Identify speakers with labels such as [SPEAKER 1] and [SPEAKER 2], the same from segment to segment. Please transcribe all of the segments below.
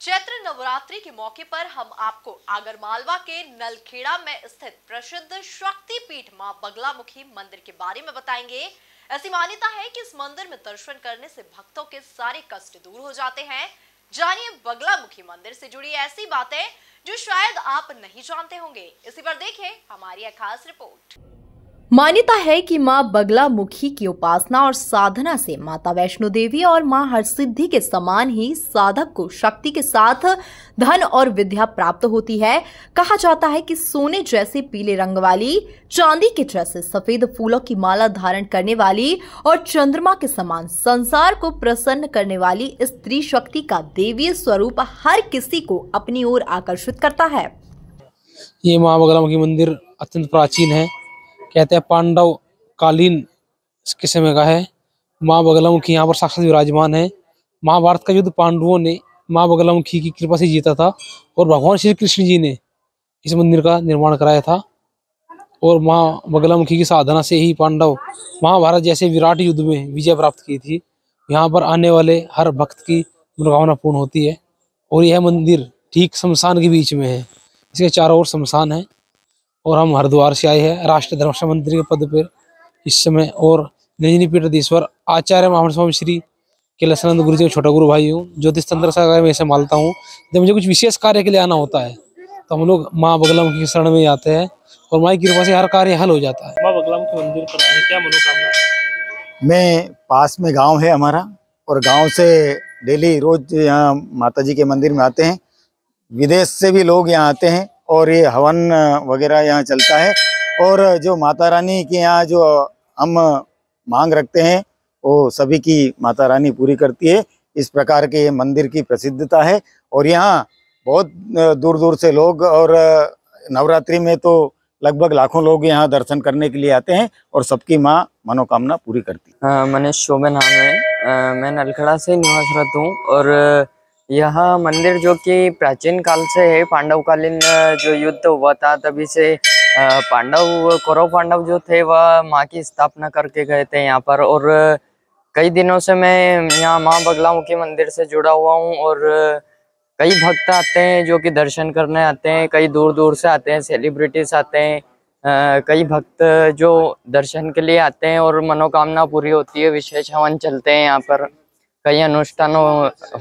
[SPEAKER 1] चैत्र नवरात्रि के मौके पर हम आपको आगरमालवा के नलखेड़ा में स्थित प्रसिद्ध शक्तिपीठ मां बगलामुखी मंदिर के बारे में बताएंगे। ऐसी मान्यता है कि इस मंदिर में दर्शन करने से भक्तों के सारे कष्ट दूर हो जाते हैं। जानिए बगलामुखी मंदिर से जुड़ी ऐसी बातें जो शायद आप नहीं जानते होंगे। इसी पर देखें हमारी एक खास रिपोर्ट। मान्यता है कि मां बगलामुखी की उपासना और साधना से माता वैष्णो देवी और मां हरसिद्धि के समान ही साधक को शक्ति के साथ धन और विद्या प्राप्त होती है। कहा जाता है कि सोने जैसे पीले रंग वाली, चांदी के जैसे सफेद फूलों की माला धारण करने वाली और चंद्रमा के समान संसार को प्रसन्न करने वाली स्त्री शक्ति का देवीय स्वरूप हर किसी को अपनी ओर आकर्षित करता है।
[SPEAKER 2] ये मां बगलामुखी मंदिर अत्यंत प्राचीन है। कहते हैं पांडव कालीन के समय का है। मां बगलामुखी यहाँ पर साक्षात विराजमान है। महाभारत का युद्ध पांडवों ने मां बगलामुखी की कृपा से जीता था और भगवान श्री कृष्ण जी ने इस मंदिर का निर्माण कराया था। और मां बगलामुखी की साधना से ही पांडव महाभारत जैसे विराट युद्ध में विजय प्राप्त की थी। यहाँ पर आने वाले हर भक्त की मनोकामना पूर्ण होती है। और यह मंदिर ठीक शमशान के बीच में है। इसके चारों ओर शमशान है। और हम हरिद्वार से आए हैं राष्ट्रीय धर्म रक्षा मंत्री के पद पर इस समय। और निरंजनी पीठाधीश्वर आचार्य महामंडल स्वामी श्री कैलासानंद गुरु जी छोटा गुरु भाई हूँ। ज्योतिष तंत्र सागर में ऐसे मानता हूँ। जब मुझे कुछ विशेष कार्य के लिए आना होता है तो हम लोग माँ बगलामुखी की शरण में आते हैं और माँ की कृपा से हर कार्य हल हो जाता है।
[SPEAKER 3] माँ बगलामुखी मंदिर पर आए, क्या मनोकामना है?
[SPEAKER 4] मैं पास में गांव है हमारा और गांव से डेली रोज यहाँ माता जी के मंदिर में आते हैं। विदेश से भी लोग यहाँ आते हैं और ये हवन वगैरह यहाँ चलता है। और जो माता रानी के यहाँ जो हम मांग रखते हैं वो सभी की माता रानी पूरी करती है। इस प्रकार के ये मंदिर की प्रसिद्धता है। और यहाँ बहुत दूर दूर से लोग और नवरात्रि में तो लगभग लाखों लोग यहाँ दर्शन करने के लिए आते हैं और सबकी माँ मनोकामना पूरी करती है।
[SPEAKER 5] मनीष शोभे नाम है। मैं नलखेड़ा से निवासरत हूँ और यह मंदिर जो कि प्राचीन काल से है, पांडवकालीन जो युद्ध हुआ था तभी से कौरव पांडव जो थे वह माँ की स्थापना करके गए थे यहाँ पर। और कई दिनों से मैं यहाँ माँ बगलामुखी मंदिर से जुड़ा हुआ हूँ और कई भक्त आते हैं जो कि दर्शन करने आते हैं। कई दूर दूर से आते हैं, सेलिब्रिटीज आते हैं, कई भक्त जो दर्शन के लिए आते हैं और मनोकामना पूरी होती है। विशेष हवन चलते हैं यहाँ पर, कई अनुष्ठान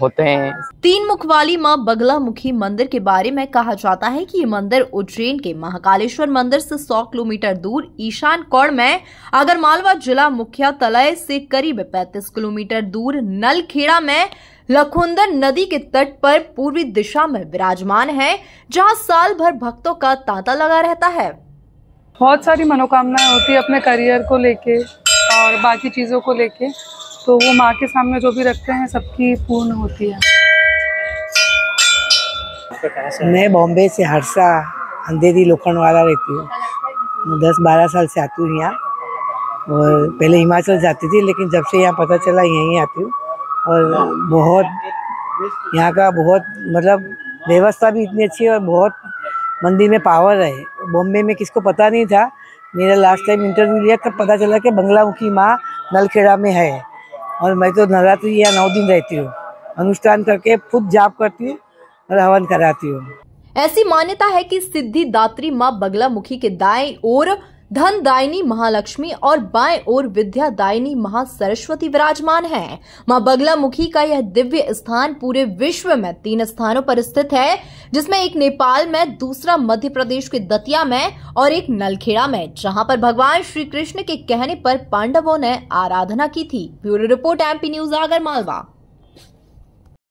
[SPEAKER 5] होते हैं।
[SPEAKER 1] 3 मुख वाली मां बगलामुखी मंदिर के बारे में कहा जाता है कि ये मंदिर उज्जैन के महाकालेश्वर मंदिर से 100 किलोमीटर दूर ईशान कोण में, आगरमालवा जिला मुख्यालय से करीब 35 किलोमीटर दूर नलखेड़ा में लखुंदर नदी के तट पर पूर्वी दिशा में विराजमान है, जहां साल भर भक्तों का तांता लगा रहता है।
[SPEAKER 6] बहुत सारी मनोकामनाएं होती है अपने करियर को लेके और बाकी चीजों को लेके, तो वो माँ के सामने जो भी रखते हैं सबकी पूर्ण होती है।
[SPEAKER 7] मैं बॉम्बे से हर्षा अंधेरी लोखंडवाला रहती हूँ। 10-12 साल से आती हूँ यहाँ। और पहले हिमाचल जाती थी, लेकिन जब से यहाँ पता चला यहीं आती हूँ। और बहुत यहाँ का बहुत मतलब व्यवस्था भी इतनी अच्छी है और बहुत मंदिर में पावर है। बॉम्बे में किसको पता नहीं था। मेरा लास्ट टाइम इंटरव्यू लिया तब पता चला कि बगलामुखी माँ नलखेड़ा में है। और मैं तो नवरात्रि यहाँ 9 दिन रहती हूँ, अनुष्ठान करके खुद जाप करती हूँ और हवन कराती हूँ।
[SPEAKER 1] ऐसी मान्यता है कि सिद्धिदात्री मां बगलामुखी के दाएं ओर धन दायिनी महालक्ष्मी और बाएं ओर विद्या दायिनी महासरस्वती विराजमान है। मां बगलामुखी का यह दिव्य स्थान पूरे विश्व में 3 स्थानों पर स्थित है, जिसमें एक नेपाल में, दूसरा मध्य प्रदेश के दतिया में और एक नलखेड़ा में, जहां पर भगवान श्री कृष्ण के कहने पर पांडवों ने आराधना की थी। Bureau report MP news Agar Malwa.